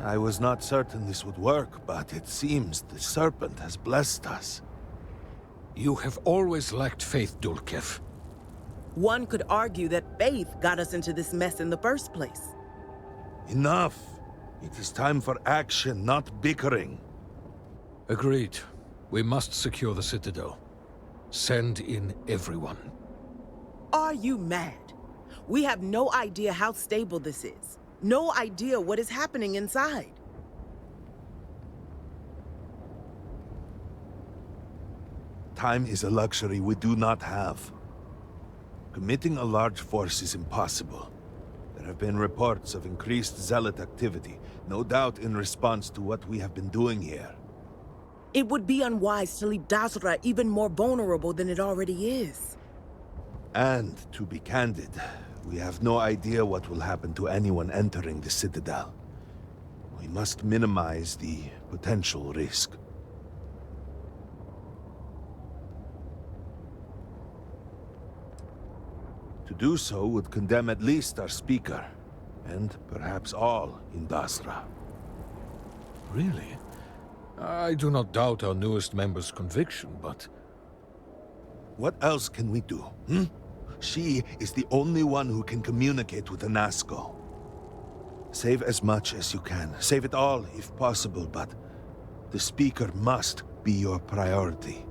I was not certain this would work, but it seems the Serpent has blessed us. You have always lacked faith, Dulkev. One could argue that faith got us into this mess in the first place. Enough! It is time for action, not bickering. Agreed. We must secure the Citadel. Send in everyone. Are you mad? We have no idea how stable this is. No idea what is happening inside. Time is a luxury we do not have. Committing a large force is impossible. There have been reports of increased zealot activity, no doubt in response to what we have been doing here. It would be unwise to leave Dasra even more vulnerable than it already is. And, to be candid, we have no idea what will happen to anyone entering the Citadel. We must minimize the potential risk. To do so would condemn at least our speaker, and perhaps all in Dasra. Really? I do not doubt our newest member's conviction, but... What else can we do, hmm? She is the only one who can communicate with the Nazgul. Save as much as you can. Save it all, if possible, but the speaker must be your priority.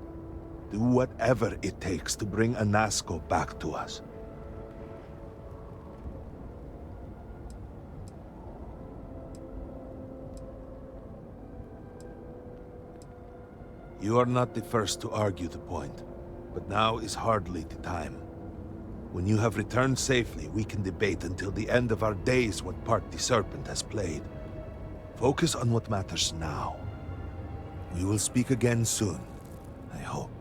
Do whatever it takes to bring a Nazgul back to us. You are not the first to argue the point, but now is hardly the time. When you have returned safely, we can debate until the end of our days what part the Serpent has played. Focus on what matters now. We will speak again soon, I hope.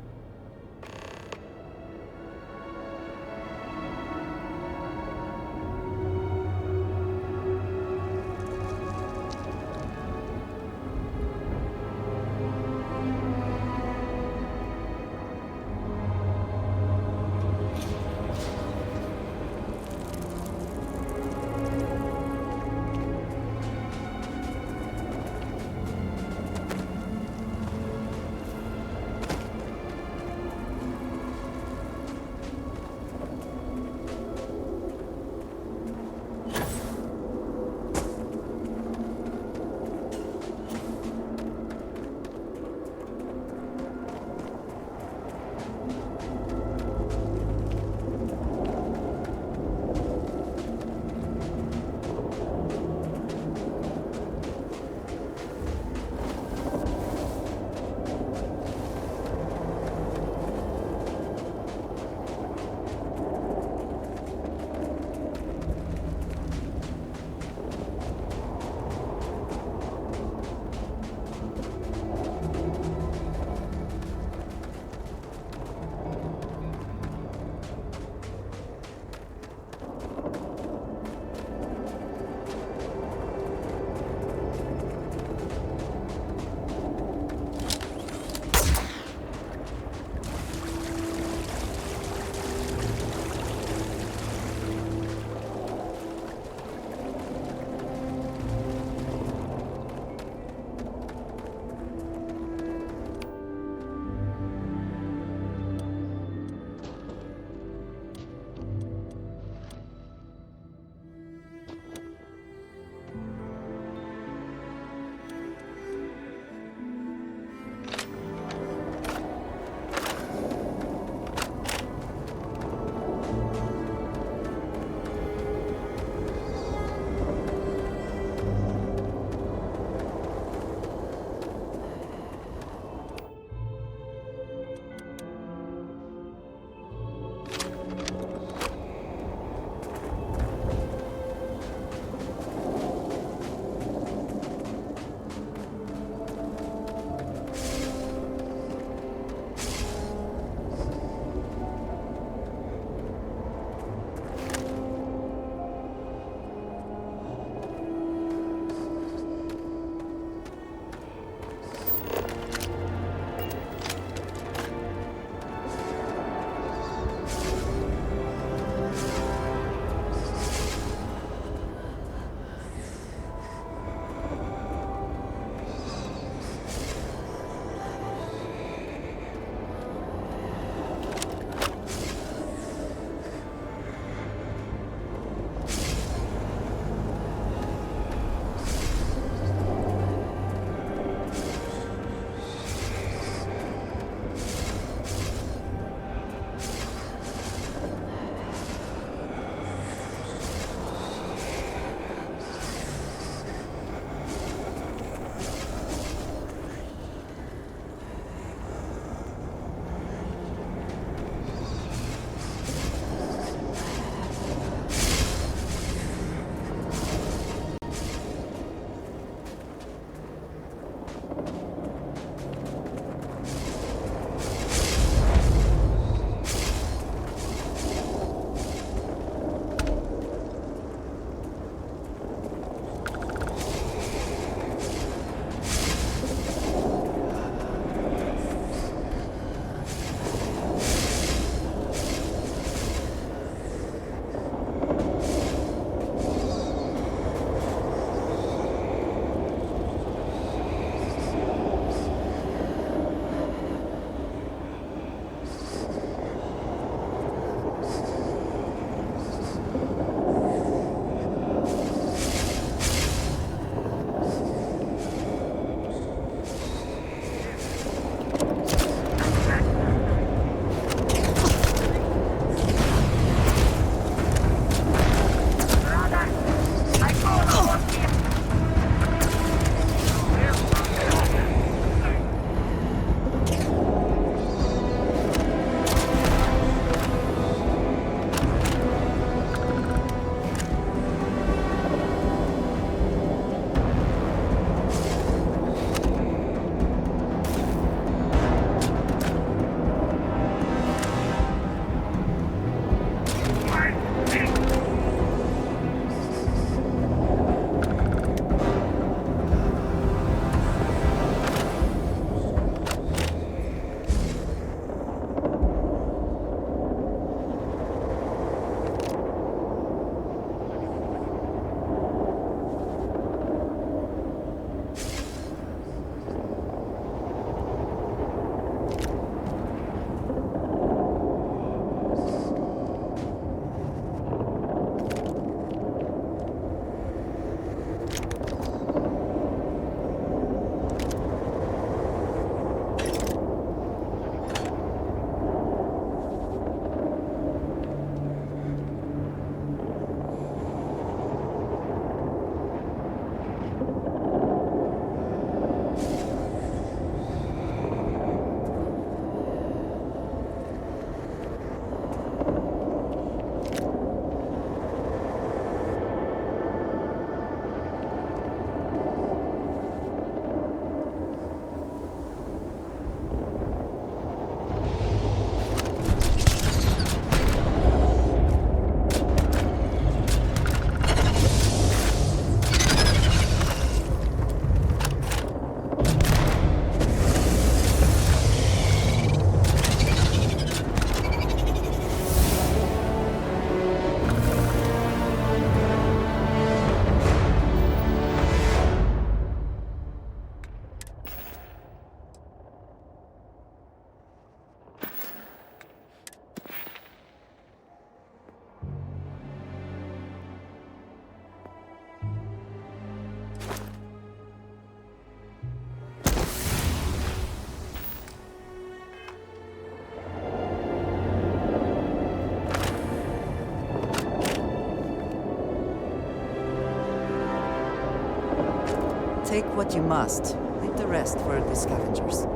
Take what you must. Leave the rest for the scavengers.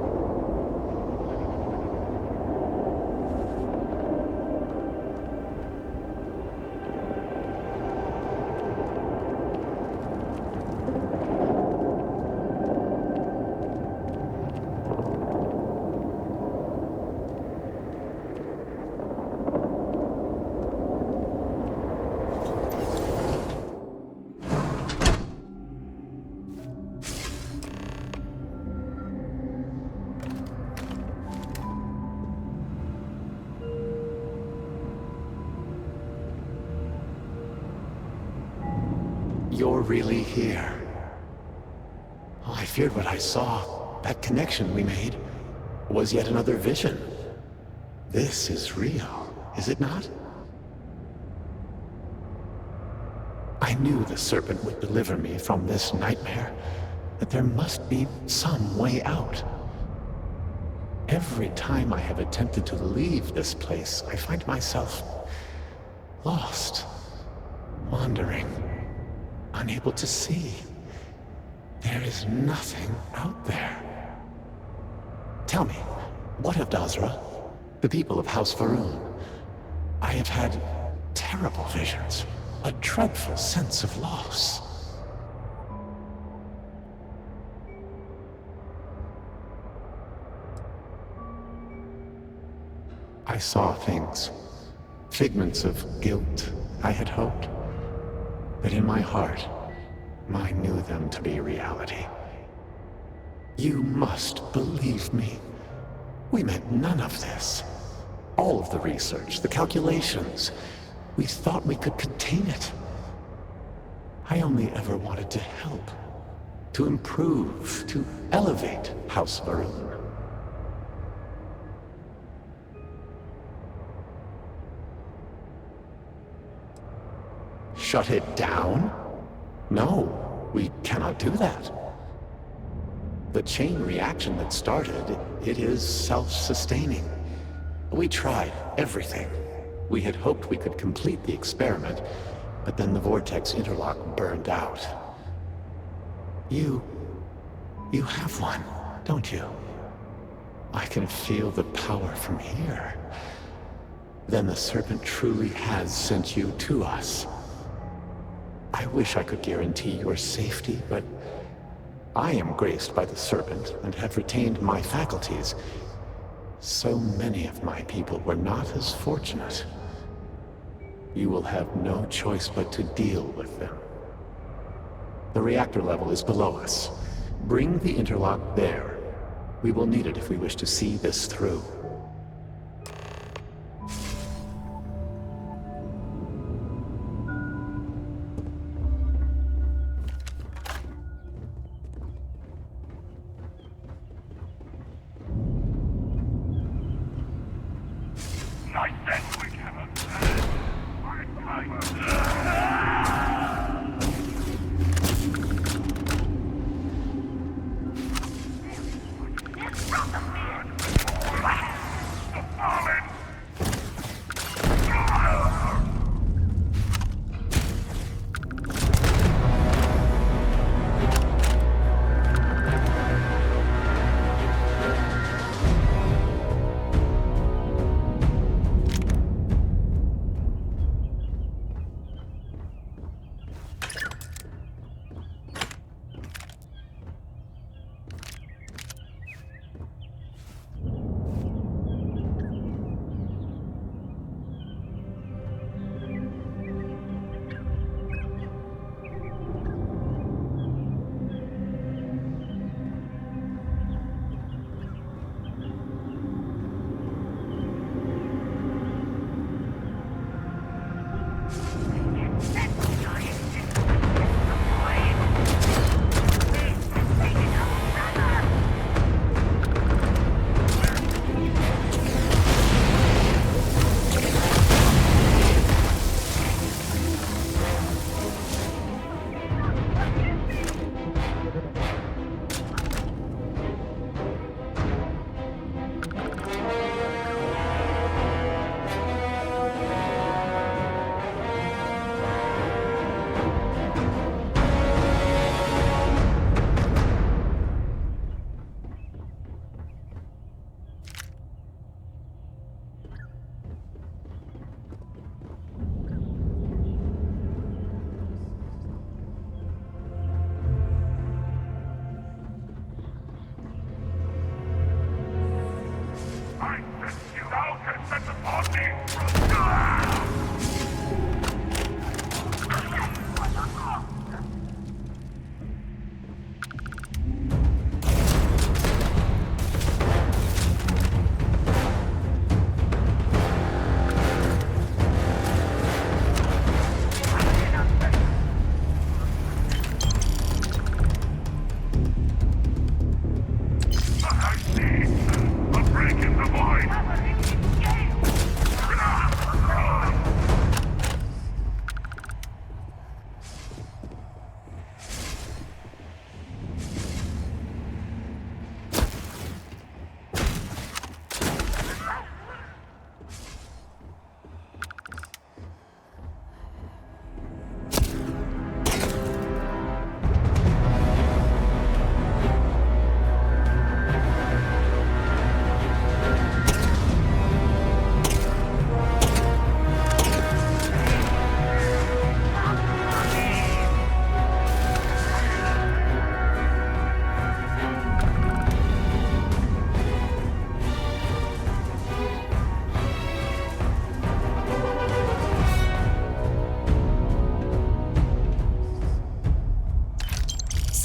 You're really here. Oh, I feared what I saw. That connection we made was yet another vision. This is real, is it not? I knew the serpent would deliver me from this nightmare, that there must be some way out. Every time I have attempted to leave this place, I find myself lost, wandering, unable to see. There is nothing out there. Tell me, what of Dazra? The people of House Faroon? I have had terrible visions, a dreadful sense of loss. I saw things, figments of guilt, I had hoped. But in my heart, I knew them to be reality. You must believe me. We meant none of this. All of the research, the calculations, we thought we could contain it. I only ever wanted to help, to improve, to elevate House Varun. Shut it down? No, we cannot do that. The chain reaction that started, it is self-sustaining. We tried everything. We had hoped we could complete the experiment, but then the vortex interlock burned out. You have one, don't you? I can feel the power from here. Then the serpent truly has sent you to us. I wish I could guarantee your safety, but I am graced by the serpent and have retained my faculties. So many of my people were not as fortunate. You will have no choice but to deal with them. The reactor level is below us. Bring the interlock there. We will need it if we wish to see this through.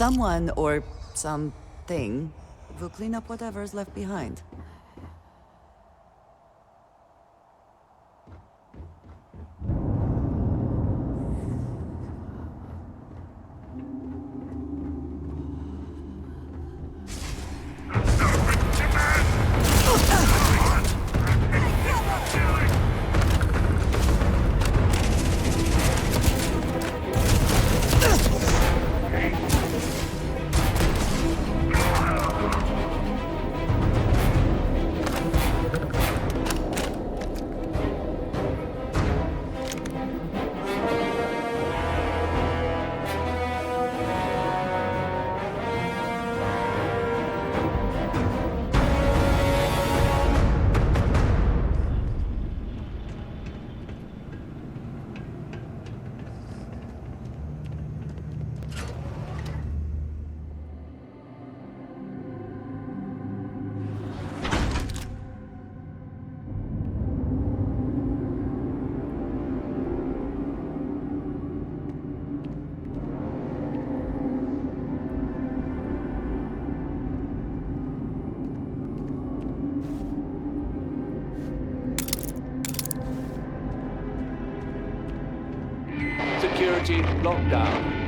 Someone or something will clean up whatever's left behind. Security lockdown.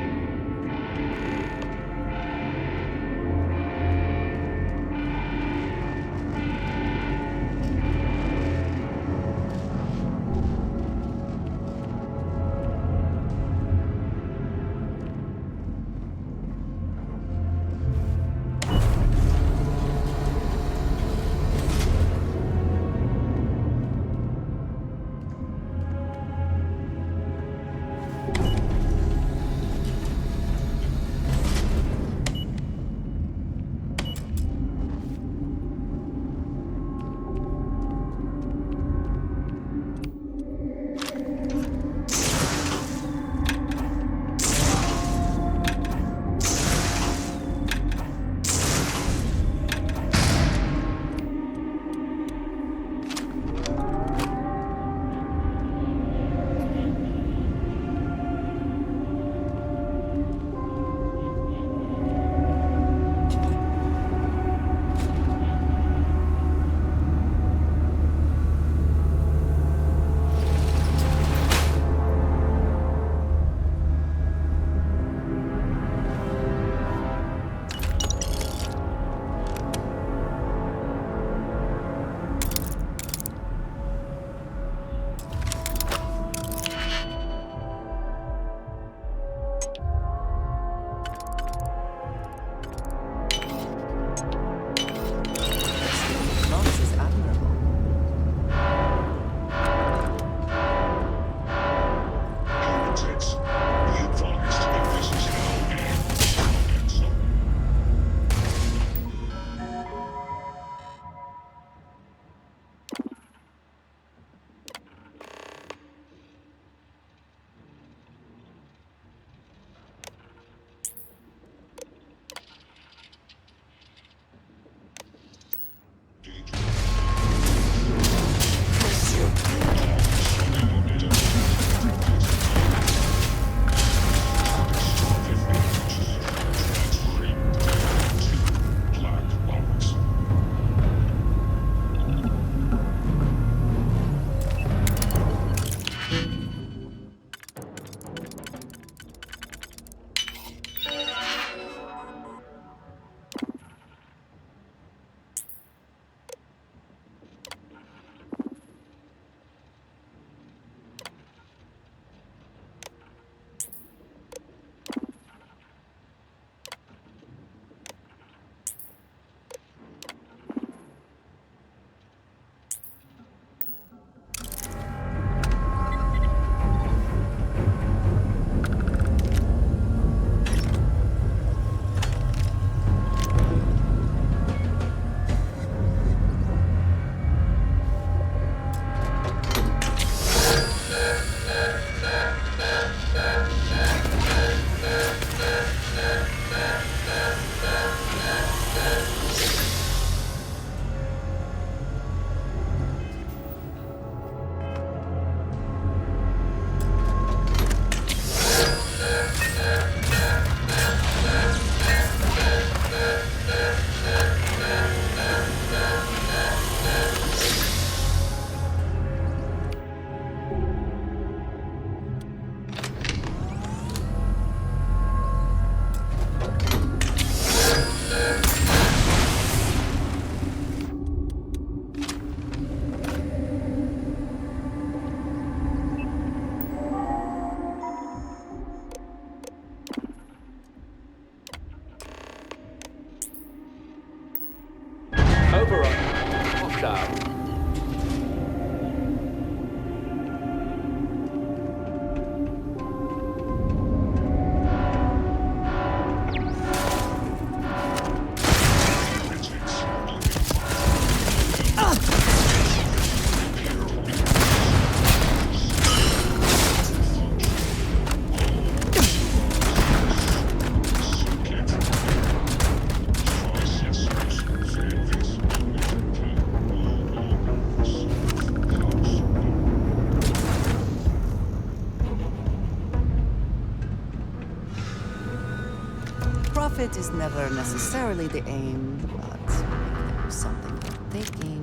Profit is never necessarily the aim, but if there's something worth taking.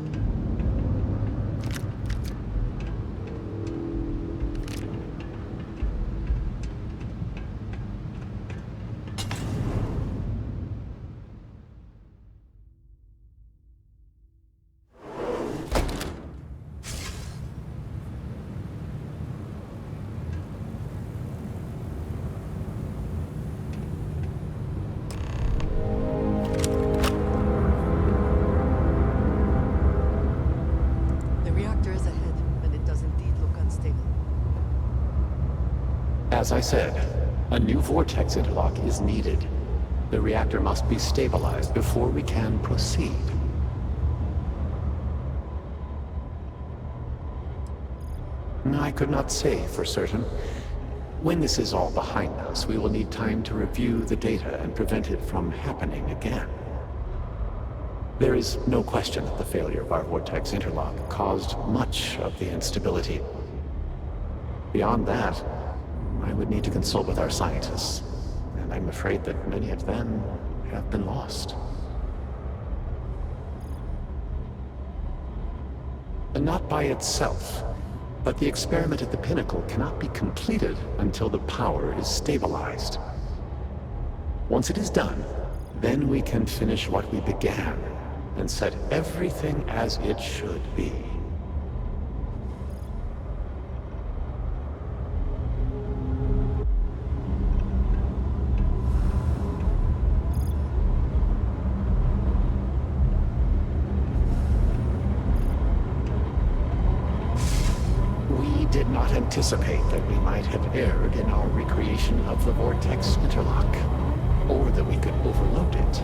As I said, a new vortex interlock is needed. The reactor must be stabilized before we can proceed. I could not say for certain. When this is all behind us, we will need time to review the data and prevent it from happening again. There is no question that the failure of our vortex interlock caused much of the instability. Beyond that, I would need to consult with our scientists, and I'm afraid that many of them have been lost. And not by itself, but the experiment at the pinnacle cannot be completed until the power is stabilized. Once it is done, then we can finish what we began and set everything as it should be. Did not anticipate that we might have erred in our recreation of the vortex interlock, or that we could overload it.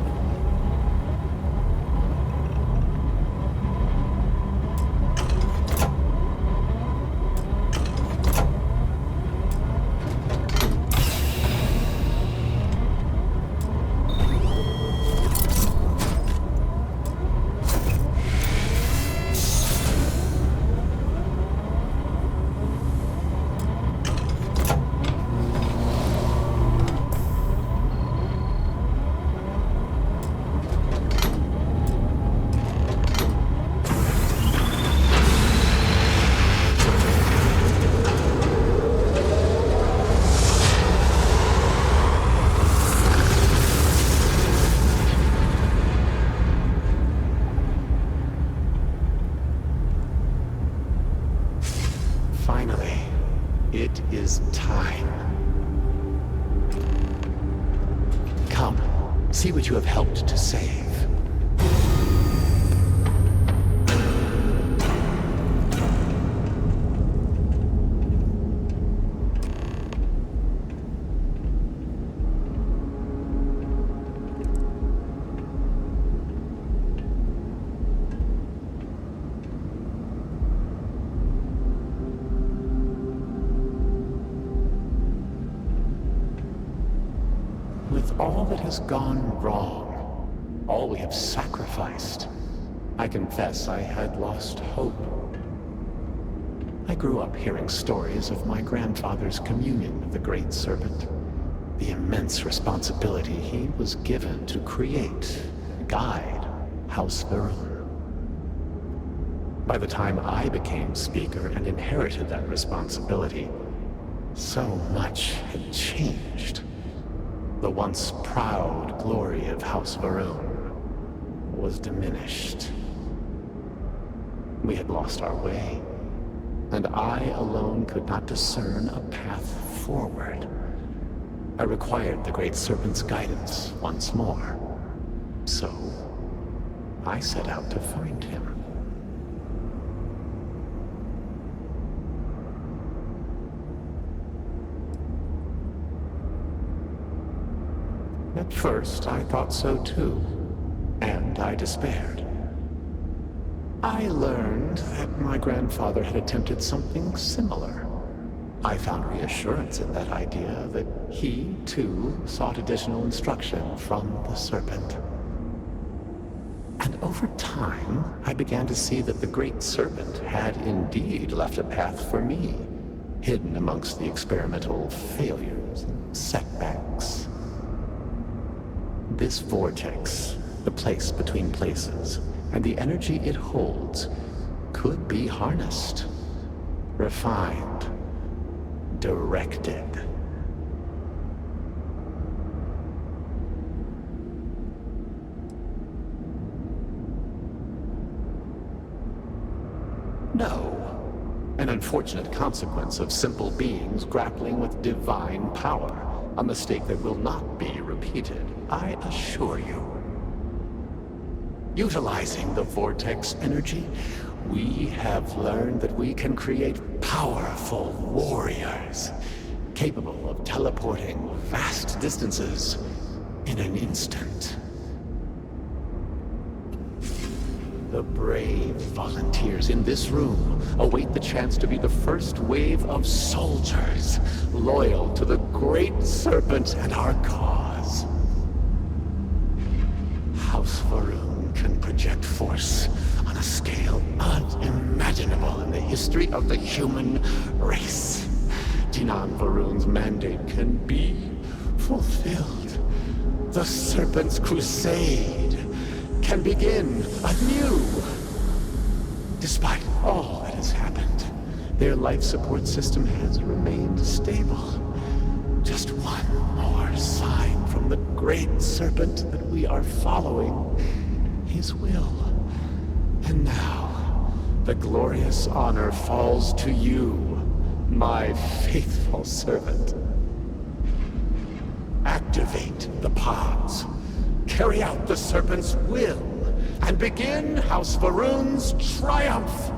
Finally, it is time. Come, see what you have helped to save. With all that has gone wrong, all we have sacrificed, I confess I had lost hope. I grew up hearing stories of my grandfather's communion with the Great Serpent, the immense responsibility he was given to create, guide House Varun. By the time I became Speaker and inherited that responsibility, so much had changed. The once proud glory of House Varun was diminished. We had lost our way, and I alone could not discern a path forward. I required the Great Serpent's guidance once more. So, I set out to find him. At first, I thought so too, and I despaired. I learned that my grandfather had attempted something similar. I found reassurance in that idea that he, too, sought additional instruction from the Serpent. And over time, I began to see that the Great Serpent had indeed left a path for me, hidden amongst the experimental failures and setbacks. This vortex, the place between places, and the energy it holds, could be harnessed, refined, directed. No. An unfortunate consequence of simple beings grappling with divine power. A mistake that will not be repeated, I assure you. Utilizing the vortex energy, we have learned that we can create powerful warriors, capable of teleporting vast distances in an instant. The brave volunteers in this room await the chance to be the first wave of soldiers, loyal to the Great Serpent and our cause. House Varun can project force on a scale unimaginable in the history of the human race. Jinan Varun's mandate can be fulfilled. The Serpent's crusade can begin anew. Despite all that has happened, their life support system has remained stable. Just one more sign from the Great Serpent that we are following his will. And now, the glorious honor falls to you, my faithful servant. Activate the pods. Carry out the Serpent's will, and begin House Varun's triumph!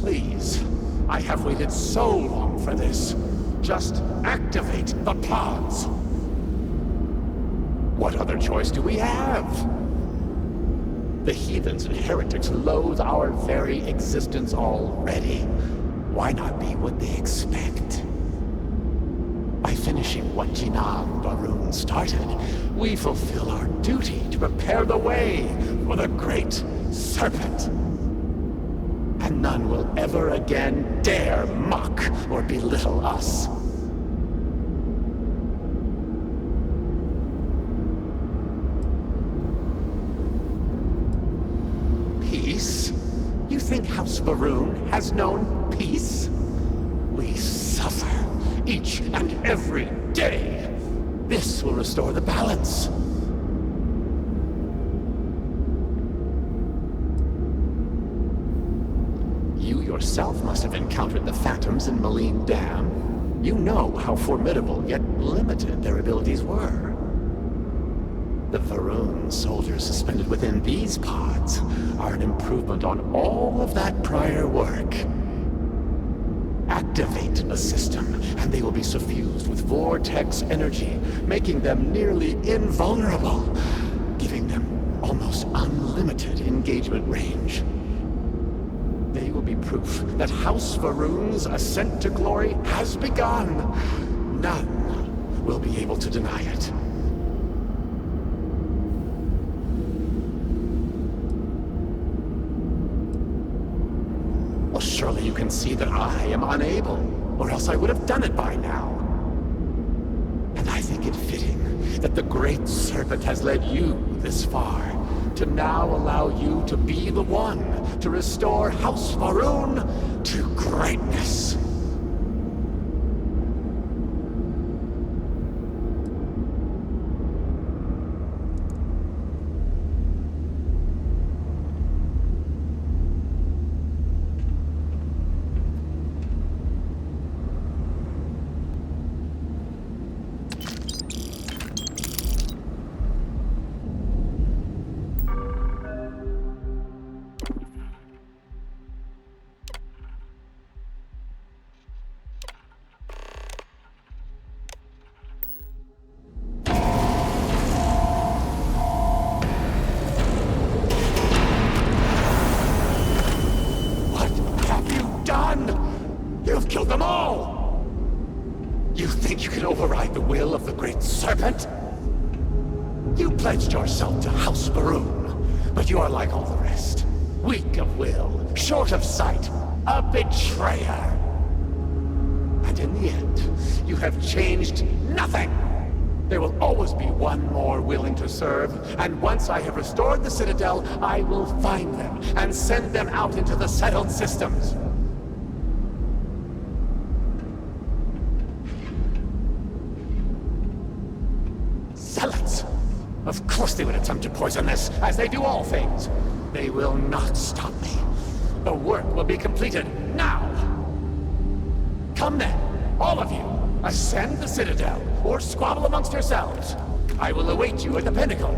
Please, I have waited so long for this. Just activate the pods. What other choice do we have? The heathens and heretics loathe our very existence already. Why not be what they expect? By finishing what Jinan Varun started, we fulfill our duty to prepare the way for the Great Serpent. And none will ever again dare mock or belittle us. Peace? You think House Varun has known peace? We suffer each and every day. This will restore the balance. You yourself must have encountered the Phantoms in Malign Dam. You know how formidable yet limited their abilities were. The Varun soldiers suspended within these pods are an improvement on all of that prior work. Activate the system, and they will be suffused with vortex energy, making them nearly invulnerable, giving them almost unlimited engagement range. They will be proof that House Varun's ascent to glory has begun. None will be able to deny it. Well, surely you can see that I am unable, or else I would have done it by now. And I think it fitting that the Great Serpent has led you this far, to now allow you to be the one to restore House Varun to greatness. frustrate the will of the Great Serpent? You pledged yourself to House Baroon, but you are like all the rest. Weak of will, short of sight, a betrayer. And in the end, you have changed nothing. There will always be one more willing to serve, and once I have restored the Citadel, I will find them and send them out into the settled systems. Zealots! Of course they would attempt to poison this, as they do all things. They will not stop me. The work will be completed now! Come then, all of you, ascend the Citadel, or squabble amongst yourselves. I will await you at the pinnacle.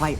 Quiet.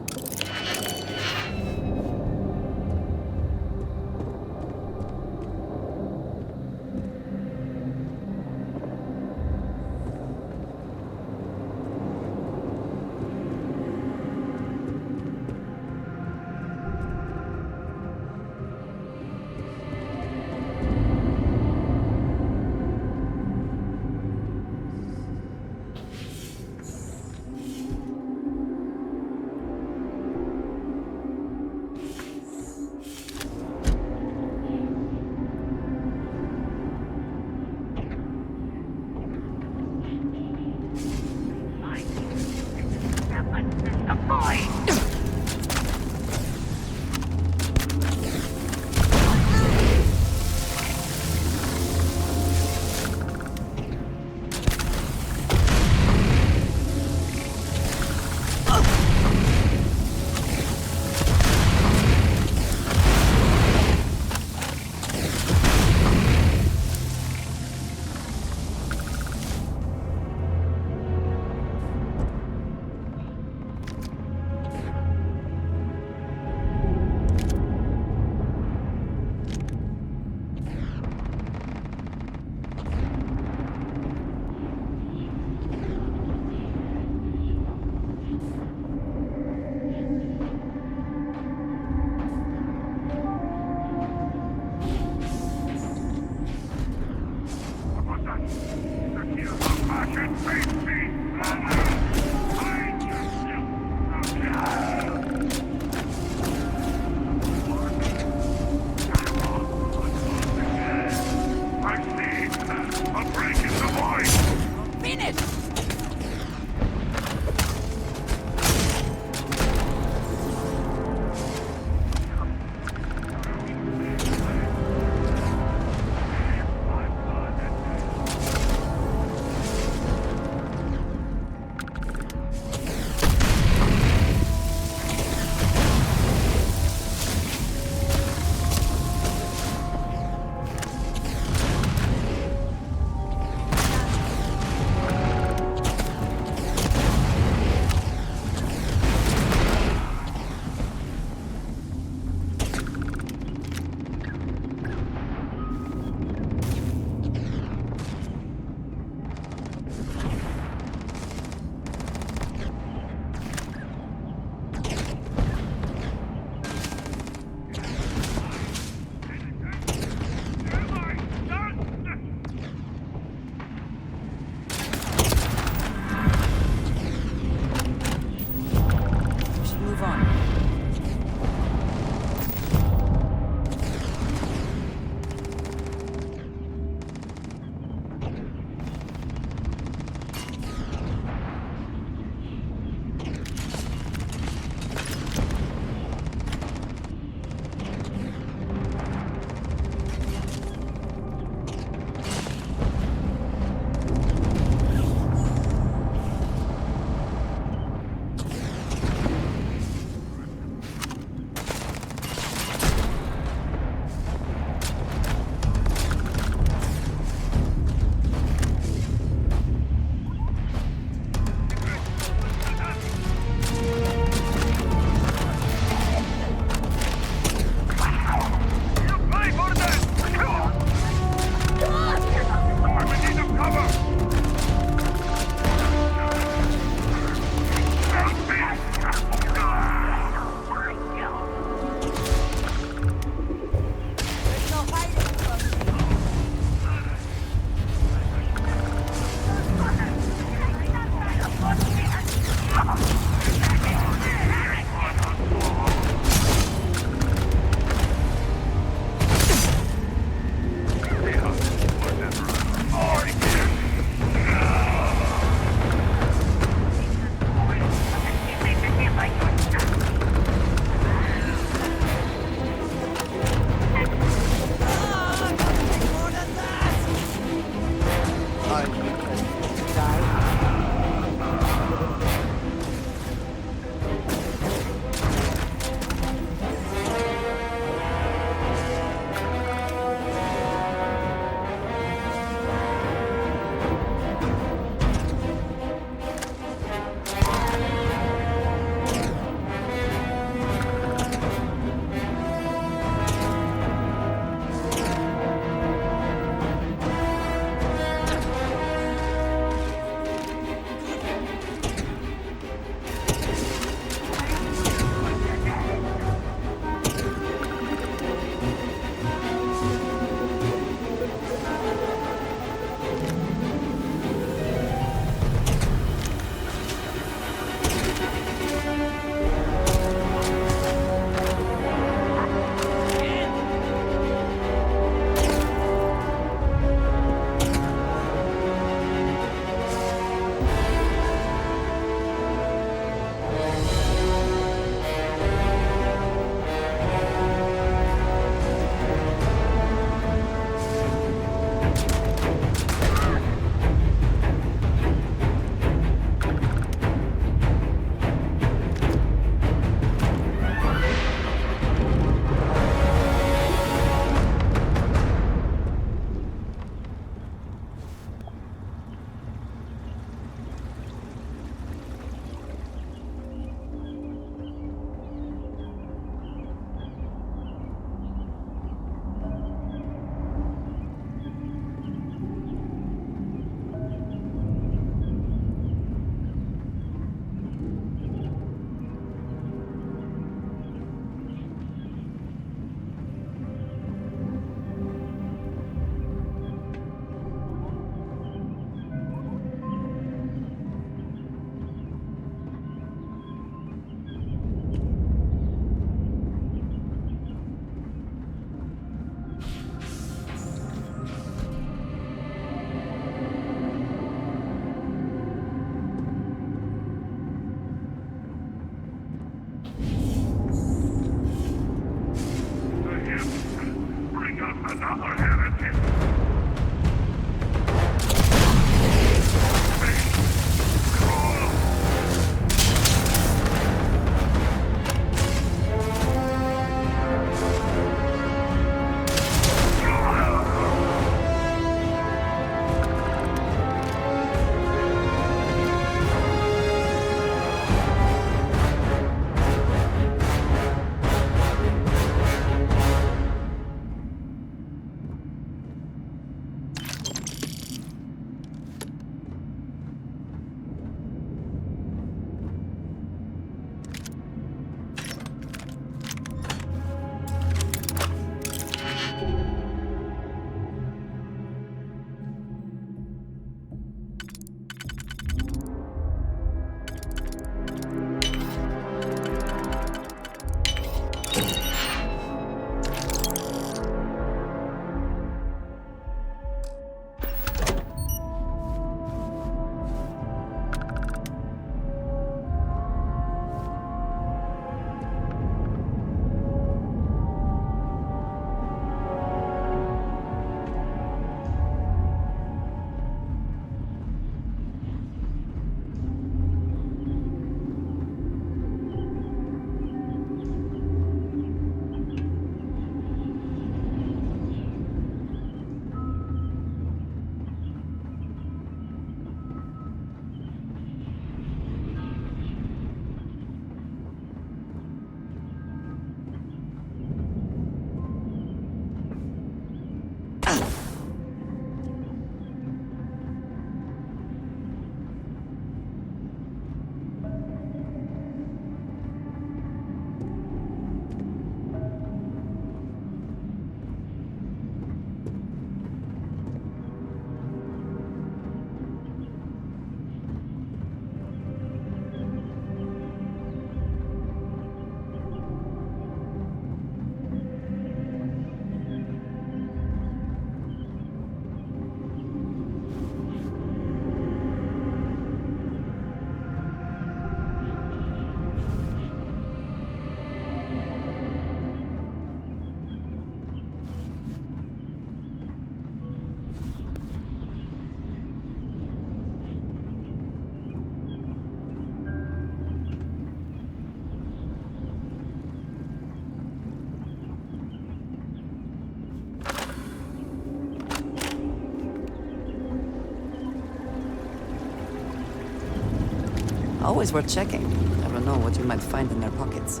Always worth checking. Never know what you might find in their pockets.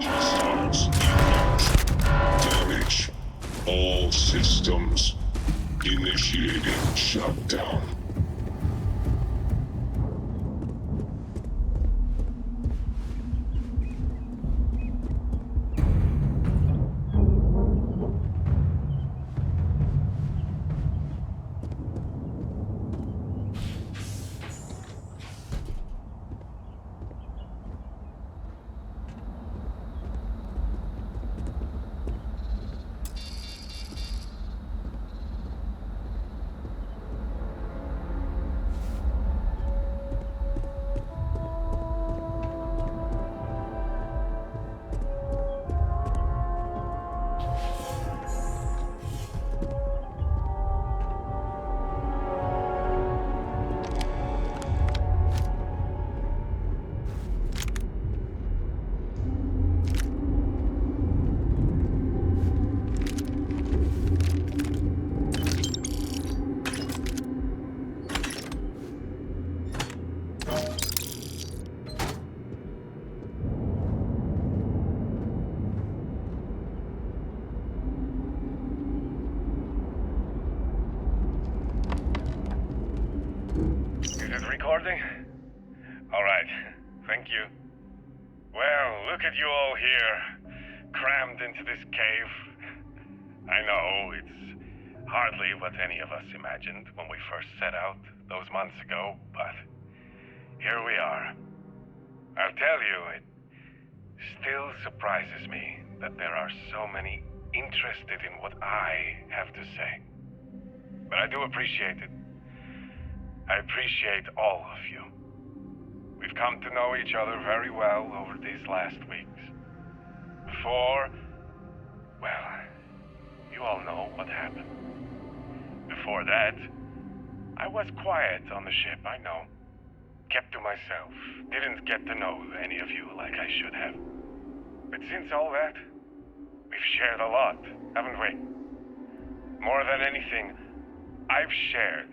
Hostiles imminent. Damage. All systems. Initiating shutdown. Is it recording? Alright, thank you. Well, look at you all here, crammed into this cave. I know, it's hardly what any of us imagined when we first set out those months ago, but here we are. I'll tell you, it still surprises me that there are so many interested in what I have to say. But I do appreciate it. I appreciate all of you. We've come to know each other very well over these last weeks. Before, well, you all know what happened. Before that, I was quiet on the ship, I know. Kept to myself, didn't get to know any of you like I should have. But since all that, we've shared a lot, haven't we? More than anything, I've shared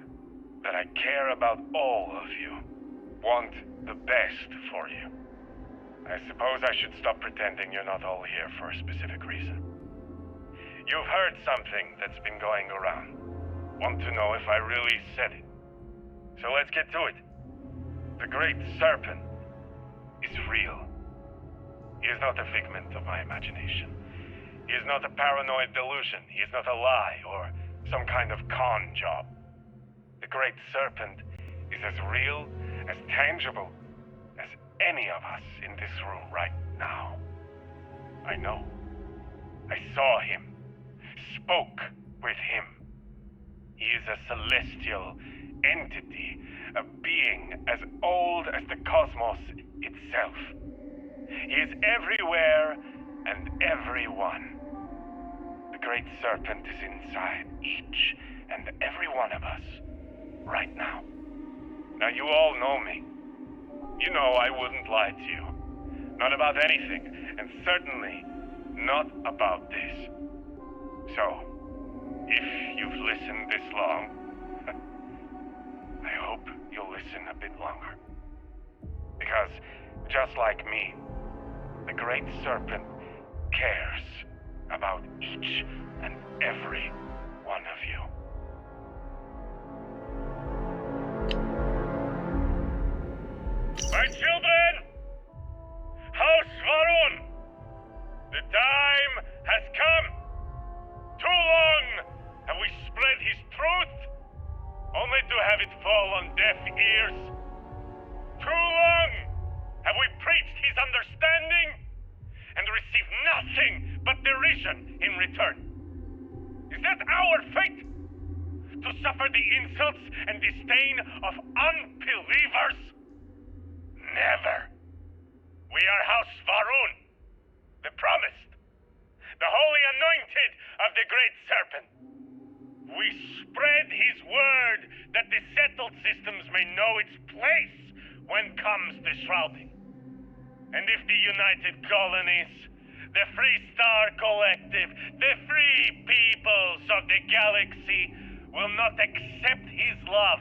that I care about all of you, want the best for you. I suppose I should stop pretending you're not all here for a specific reason. You've heard something that's been going around. Want to know if I really said it. So let's get to it. The Great Serpent is real. He is not a figment of my imagination. He is not a paranoid delusion. He is not a lie or some kind of con job. The Great Serpent is as real, as tangible, as any of us in this room right now. I know. I saw him, spoke with him. He is a celestial entity, a being as old as the cosmos itself. He is everywhere and everyone. The Great Serpent is inside each and every one of us. Right now. Now you all know me. You know I wouldn't lie to you. Not about anything, and certainly not about this. So, if you've listened this long, I hope you'll listen a bit longer. Because, just like me, the Great Serpent cares about each and every one of you. My children! House Varun! The time has come! Too long have we spread his truth, only to have it fall on deaf ears. Too long have we preached his understanding, provision in return. Is that our fate? To suffer the insults and disdain of unbelievers? Never. We are House Varun, the promised, the holy anointed of the Great Serpent. We spread his word that the settled systems may know its place when comes the shrouding. And if the United Colonies, the Free Star Collective, the free peoples of the galaxy will not accept his love,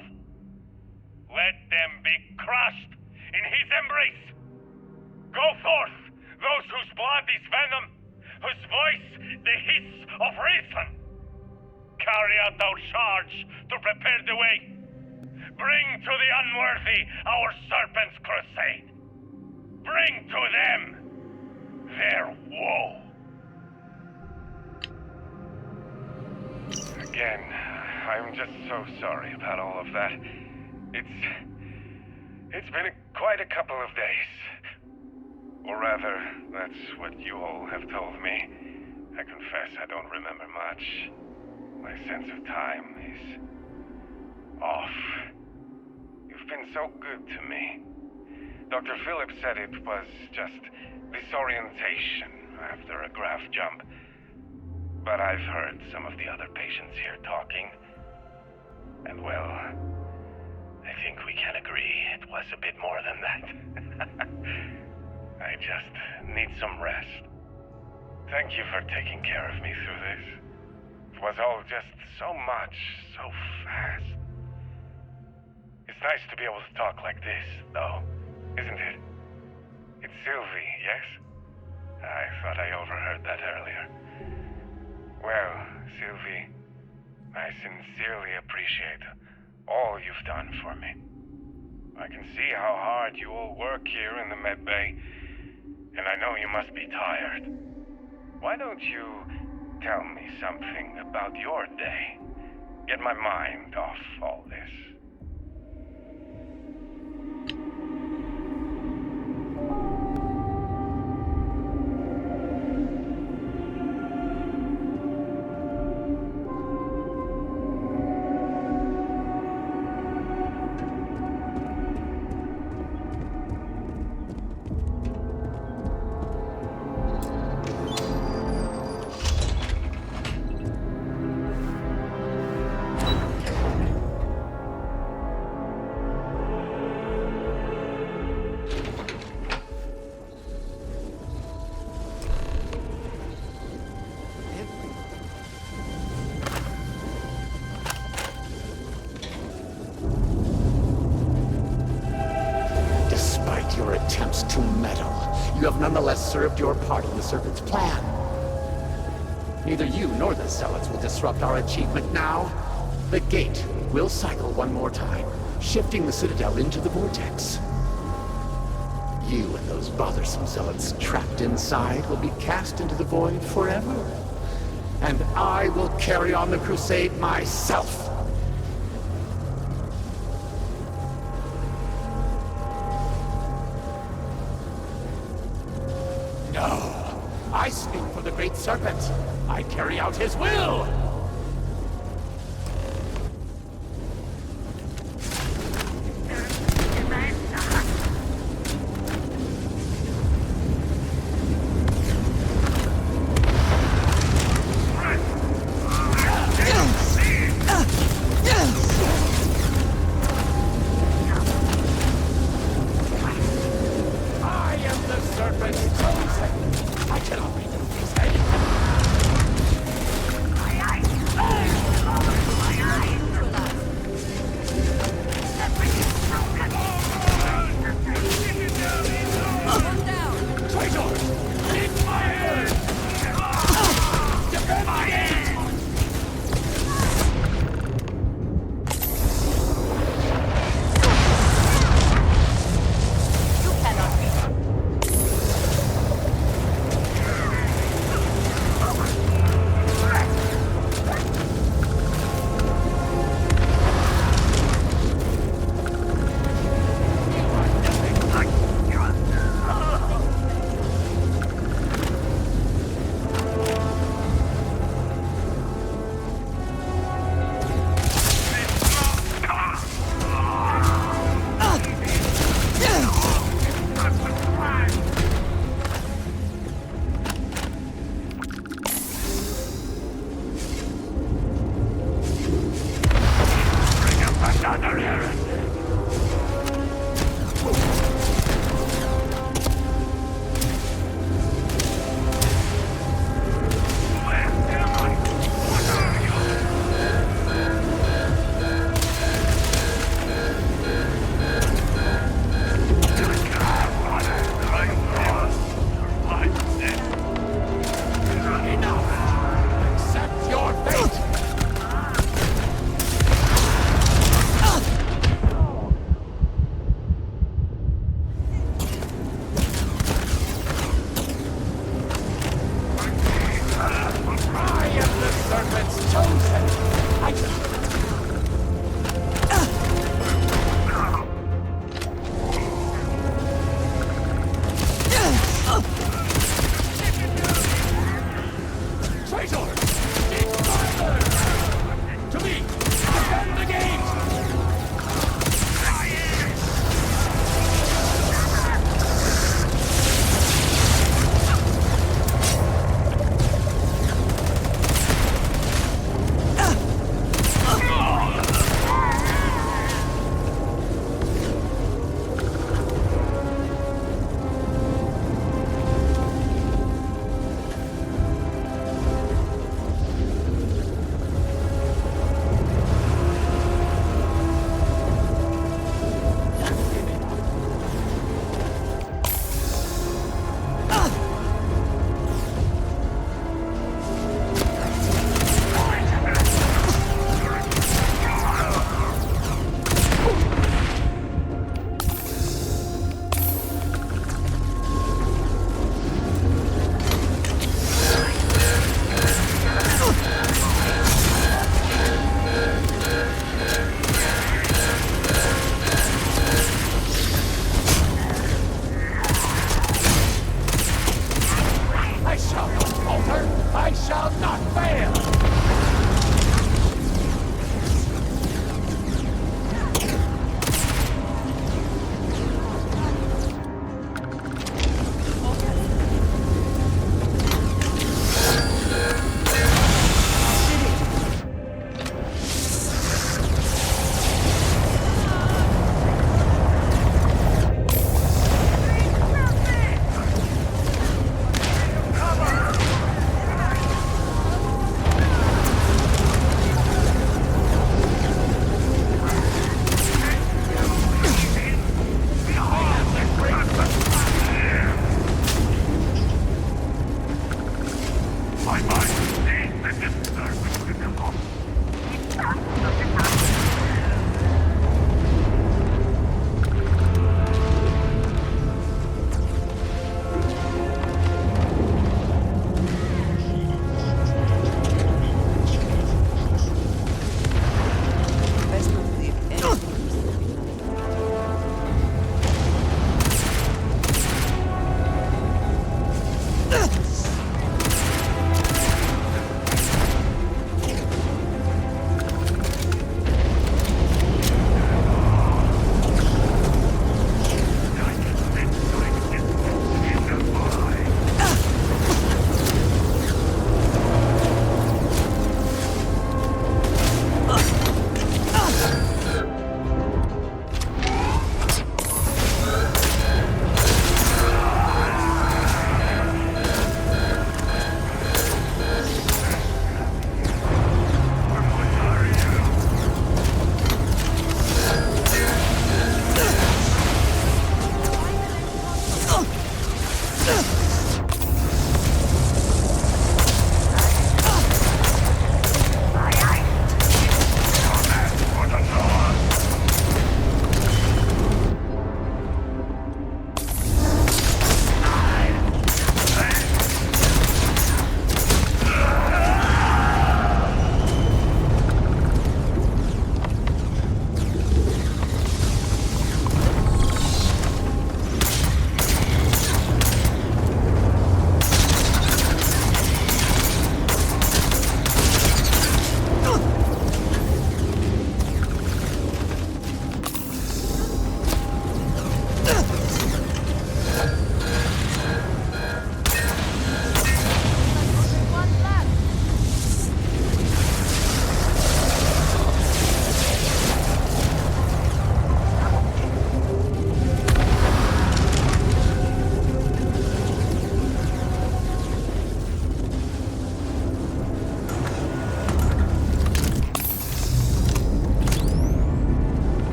let them be crushed in his embrace. Go forth, those whose blood is venom, whose voice the hiss of reason. Carry out our charge to prepare the way. Bring to the unworthy our serpent's crusade. Bring to them their woe. Again, I'm just so sorry about all of that. It's been quite a couple of days. Or rather, that's what you all have told me. I confess I don't remember much. My sense of time is off. You've been so good to me. Dr. Phillips said it was just disorientation after a graph jump. But I've heard some of the other patients here talking. And well, I think we can agree it was a bit more than that. I just need some rest. Thank you for taking care of me through this. It was all just so much, so fast. It's nice to be able to talk like this, though, isn't it? It's Sylvie, yes? I thought I overheard that earlier. Well, Sylvie, I sincerely appreciate all you've done for me. I can see how hard you all work here in the med bay, and I know you must be tired. Why don't you tell me something about your day? Get my mind off all this. Your attempts to meddle, you have nonetheless served your part in the Serpent's plan. Neither you nor the Zealots will disrupt our achievement now. The gate will cycle one more time, shifting the Citadel into the vortex. You and those bothersome Zealots trapped inside will be cast into the void forever. And I will carry on the crusade myself. No! I speak for the Great Serpent! I carry out his will! I cannot be moved.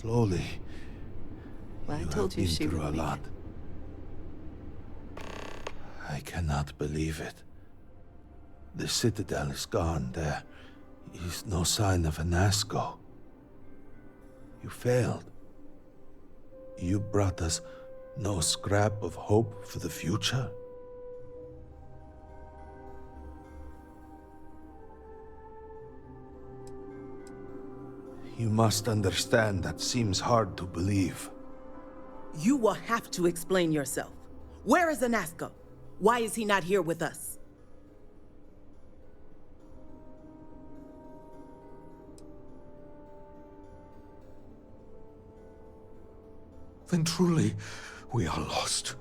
Slowly. Well, I You told have you been she through would a make lot. it. I cannot believe it. The Citadel is gone. There is no sign of Anasco. You failed. You brought us no scrap of hope for the future. You must understand that seems hard to believe. You will have to explain yourself. Where is Anasco? Why is he not here with us? Then truly, we are lost.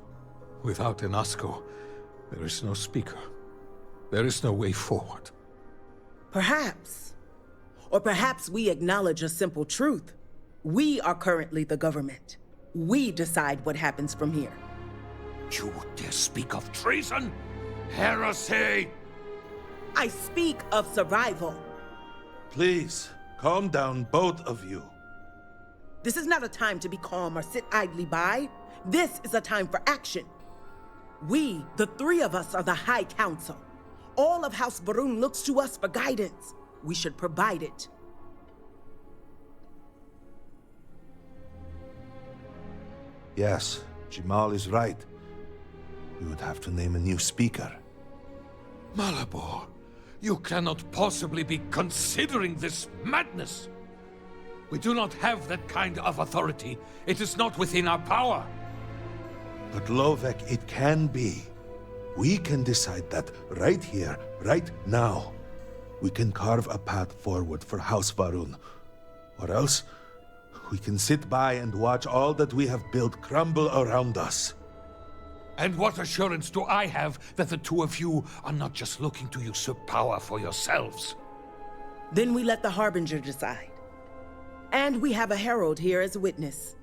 Without Enasco, there is no speaker. There is no way forward. Perhaps. Or perhaps we acknowledge a simple truth. We are currently the government. We decide what happens from here. You dare speak of treason? Heresy! I speak of survival. Please, calm down, both of you. This is not a time to be calm or sit idly by. This is a time for action. We, the three of us, are the High Council. All of House Varun looks to us for guidance. We should provide it. Yes, Jamal is right. We would have to name a new speaker. Malabor, you cannot possibly be considering this madness. We do not have that kind of authority. It is not within our power. But Lovek, it can be. We can decide that right here, right now. We can carve a path forward for House Varun. Or else, we can sit by and watch all that we have built crumble around us. And what assurance do I have that the two of you are not just looking to usurp power for yourselves? Then we let the Harbinger decide. And we have a herald here as a witness.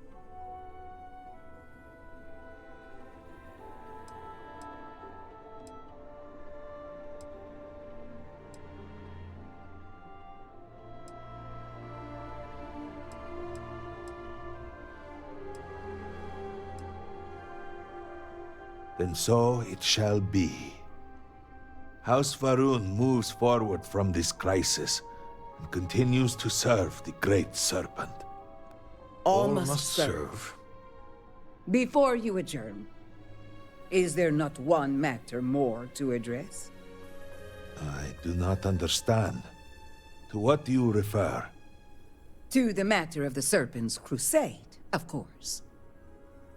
Then so it shall be. House Varun moves forward from this crisis and continues to serve the Great Serpent. All must serve. Before you adjourn, is there not one matter more to address? I do not understand. To what do you refer? To the matter of the Serpent's crusade, of course.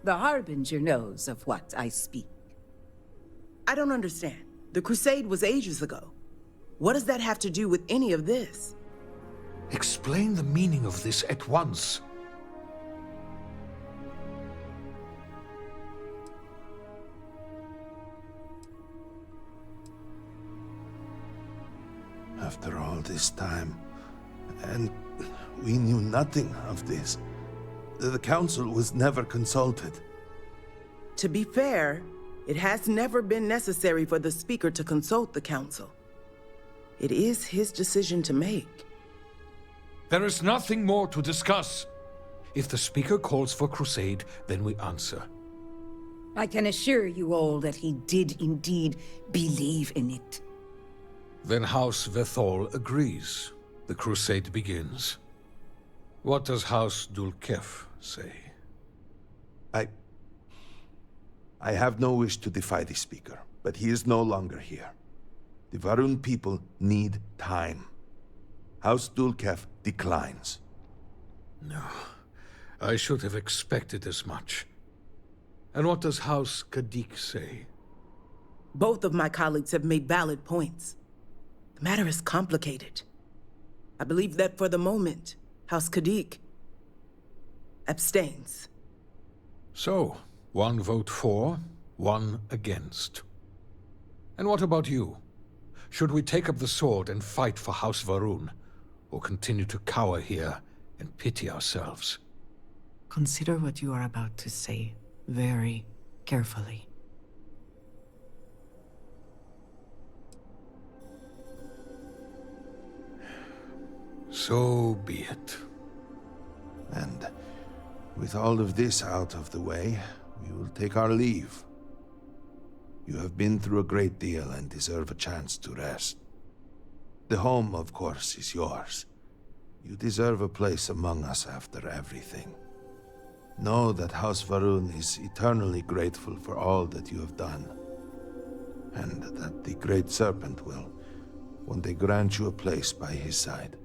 The Harbinger knows of what I speak. I don't understand. The Crusade was ages ago. What does that have to do with any of this? Explain the meaning of this at once. After all this time, and we knew nothing of this. The Council was never consulted. To be fair, it has never been necessary for the Speaker to consult the Council. It is his decision to make. There is nothing more to discuss. If the Speaker calls for crusade, then we answer. I can assure you all that he did indeed believe in it. Then House Vethol agrees. The crusade begins. What does House Dulkef say? I have no wish to defy the Speaker, but he is no longer here. The Varun people need time. House Dulkef declines. No, I should have expected as much. And what does House Kadik say? Both of my colleagues have made valid points. The matter is complicated. I believe that for the moment, House Kadik abstains. So, one vote for, one against. And what about you? Should we take up the sword and fight for House Varun, or continue to cower here and pity ourselves? Consider what you are about to say very carefully. So be it. And With all of this out of the way, we will take our leave. You have been through a great deal and deserve a chance to rest. The home, of course, is yours. You deserve a place among us after everything. Know that House Varun is eternally grateful for all that you have done, and that the Great Serpent will one day grant you a place by his side.